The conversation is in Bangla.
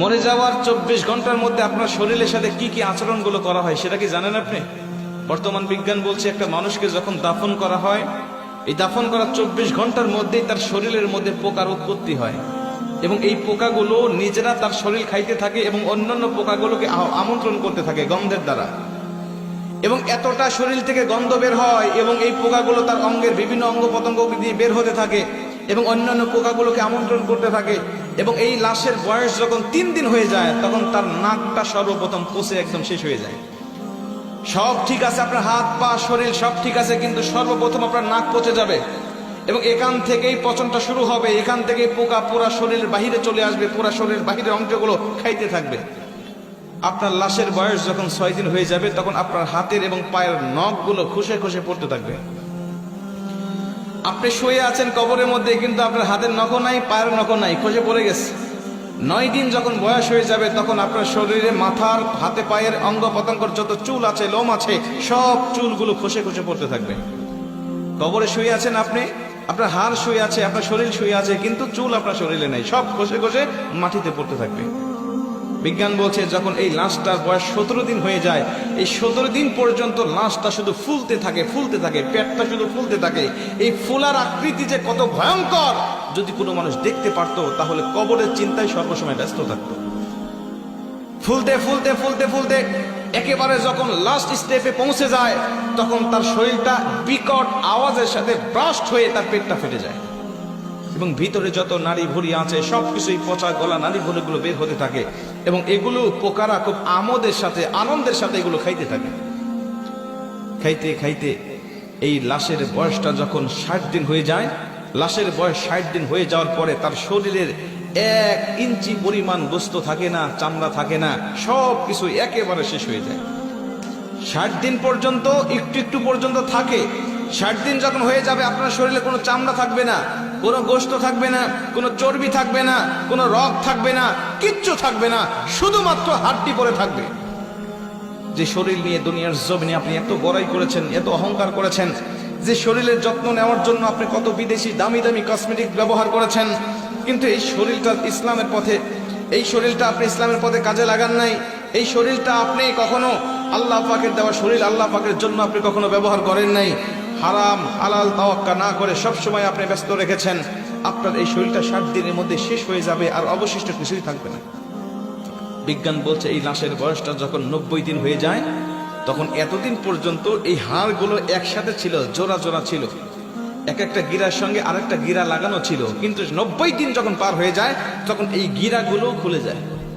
মরে যাওয়ার 24 ঘন্টার মধ্যে আপনার শরীরের সাথে কি কি আচরণগুলো করা হয় সেটা কি জানেন আপনি? বর্তমান বিজ্ঞান বলছে একটা মানুষকে যখন দাফন করা হয়, এই দাফন করার 24 ঘন্টার মধ্যেই তার শরীরের মধ্যে পোকার উৎপত্তি হয় এবং এই পোকাগুলো নিজেরা তার শরীর খাইতে থাকে এবং অন্যান্য পোকাগুলোকে আমন্ত্রণ করতে থাকে গন্ধের দ্বারা, এবং এতটা শরীর থেকে গন্ধ বের হয় এবং এই পোকাগুলো তার অঙ্গের বিভিন্ন অঙ্গ প্রত্যঙ্গ দিয়ে বের হতে থাকে এবং অন্যান্য পোকাগুলোকে আমন্ত্রণ করতে থাকে। এবং এই লাশের বয়স যখন 3 দিন হয়ে যায় তখন তার নাকটা সর্বপ্রথম পচে একদম শেষ হয়ে যায়। সব ঠিক আছে, আপনার হাত পা শরীর সব ঠিক আছে, কিন্তু সর্বপ্রথম আপনার নাক পচে যাবে এবং এখান থেকেই পচনটা শুরু হবে। এখান থেকেই পোকা পুরা শরীরের বাহিরে চলে আসবে, পুরা শরীরের বাহিরের অংশগুলো খাইতে থাকবে। আপনার লাশের বয়স যখন 6 দিন হয়ে যাবে তখন আপনার হাতের এবং পায়ের নখগুলো খসে খসে পড়তে থাকবে। আপনি শুয়ে আছেন কবরের মধ্যে, কিন্তু আপনার হাতের নখও নাই, পায়ের নখও নাই, খসে পড়ে গেছে। 9 দিন যখন বয়স হয়ে যাবে তখন আপনার শরীরে মাথার হাতে পায়ের অঙ্গ প্রত্যঙ্গের যত চুল আছে, লোম আছে, সব চুলগুলো খসে খসে পড়তে থাকবে। কবরে শুয়ে আছেন আপনি, আপনার হাড় শুয়ে আছে, আপনার শরীর শুয়ে আছে, কিন্তু চুল আপনার শরীরে নেই, সব খসে খসে মাটিতে পড়তে থাকবে। বিজ্ঞান বলছে যখন এই লাশটার বয়স 17 দিন হয়ে যায়, এই 17 দিন পর্যন্ত লাশটা শুধু ফুলতে থাকে, ফুলতে থাকে, পেটটা শুধু ফুলতে থাকে। এই ফুলার আকৃতি যে কত ভয়ঙ্কর, যদি কোনো মানুষ দেখতে পারতো তাহলে কবরের চিন্তায় সর্বসময় ব্যস্ত থাকতো। ফুলতে ফুলতে ফুলতে ফুলতে একেবারে যখন লাস্ট স্টেপে পৌঁছে যায় তখন তার শরীরটা বিকট আওয়াজের সাথে ব্রাস্ট হয়ে তার পেটটা ফেটে যায় এবং ভিতরে যত নাড়ি ভুঁড়ি আছে সবকিছুই পচা গলা নাড়ি ভুঁড়িগুলো বের হতে থাকে এবং এগুলো পোকারা খুব আমোদের সাথে, আনন্দের সাথে এগুলো খাইতে থাকে। খাইতে খাইতে এই লাশের বয়সটা যখন 60 দিন হয়ে যায়, লাশের বয়স 60 দিন হয়ে যাওয়ার পরে তার শরীরের 1 ইঞ্চি পরিমাণ গোস্ত থাকে না, চামড়া থাকে না, সব কিছু একেবারে শেষ হয়ে যায়। 60 দিন পর্যন্ত একটু একটু পর্যন্ত থাকে। 60 দিন যখন হয়ে যাবে আপনার শরীরে কোনো চামড়া থাকবে না, কোনো গোস্ত থাকবে না, কোনো চর্বি থাকবে না, কোনো রগ থাকবে না, কিচ্ছু থাকবে না, শুধুমাত্র হাড্ডি পড়ে থাকবে। যে শরীর নিয়ে দুনিয়ার জমিনে আপনি এত বড়াই করেছেন, এত অহংকার করেছেন, যে শরীরের যত্ন নেওয়ার জন্য আপনি কত বিদেশি দামি দামি কসমেটিক ব্যবহার করেছেন, কিন্তু এই শরীরটা ইসলামের পথে, এই শরীরটা আপনি ইসলামের পথে কাজে লাগান নাই। এই শরীরটা আপনি কখনো আল্লাহ পাকের দেওয়া শরীর, আল্লাহ পাকের জন্য আপনি কখনো ব্যবহার করেন নাই। হারাম হালাল তাওয়াক্কা না করে সবসময় আপনি ব্যস্ত রেখেছেন। আপনার এই শরীরটা 60 দিনের মধ্যে শেষ হয়ে যাবে, আর অবশিষ্ট কিছুই থাকবে না। বিজ্ঞান বলছে এই লাশের বয়সটা যখন 90 দিন হয়ে যায় তখন এতদিন পর্যন্ত এই হাড়গুলো একসাথে ছিল, জোড়া জোড়া ছিল, এক একটা গিরার সঙ্গে আরেকটা গিরা লাগানো ছিল, কিন্তু 90 দিন যখন পার হয়ে যায় তখন এই গিরাগুলো খুলে যায়।